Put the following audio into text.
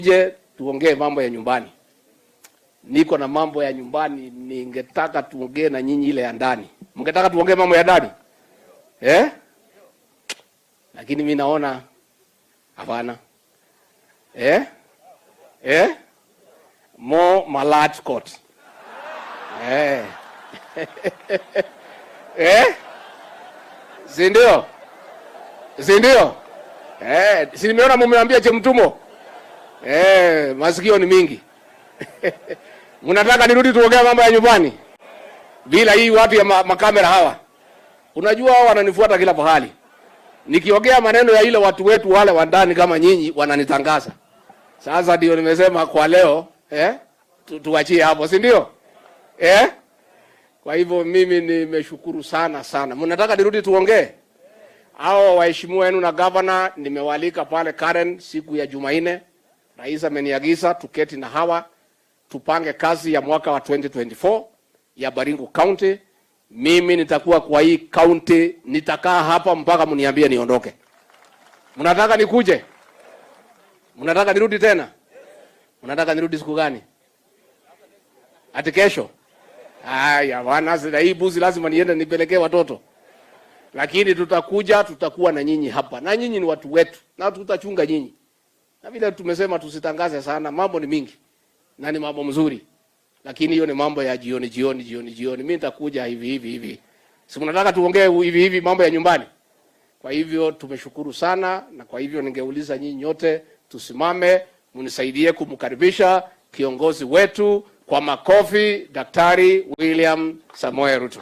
Je, tuongee mambo ya nyumbani. Niko na mambo ya nyumbani, ningetaka tuongee na nyinyi ile ya ndani. Mngetaka tuongee mambo ya ndani? Lakini mimi naona hapana. More malad court. Sindio? Sindio? Si nimeona mumeambia chemtumo. Masikio ni mingi. Mnataka nirudi tuongea mambo ya nyumbani? Bila hii watu ya makamera hawa. Unajua hawa wananifuata kila pahali. Nikiongea maneno ya ile watu wetu wale wa ndani kama nyinyi wananitangaza. Sasa ndio nimesema kwa leo, tuachie hapo, si ndio? Kwa hivyo mimi nimeshukuru sana sana. Mnataka nirudi tuongee? Hao waheshimiwa wenu na governor nimewalika pale Karen siku ya Jumanne. Rais ameniagiza tuketi na hawa tupange kazi ya mwaka wa 2024 ya Baringo County. Mimi nitakuwa kwa hii county, nitakaa hapa mpaka mniambie niondoke. Mnataka nikuje? Mnataka nirudi tena? Mnataka nirudi siku gani? Ati kesho? Haya bwana, sasa hii buzi lazima niende nipelekee watoto. Lakini tutakuwa na nyinyi hapa. Na nyinyi ni watu wetu. Na tutachunga nyinyi. Na vile tumesema tusitangaze sana, mambo ni mingi. Na ni mambo mzuri. Lakini hiyo ni mambo ya jioni. Mimi nitakuja hivi. Si mnataka tuongee hivi mambo ya nyumbani. Kwa hivyo tumeshukuru sana, na kwa hivyo ningeuliza nyinyi nyote tusimame mnisaidie kumkaribisha kiongozi wetu kwa makofi, Daktari William Samoei Ruto.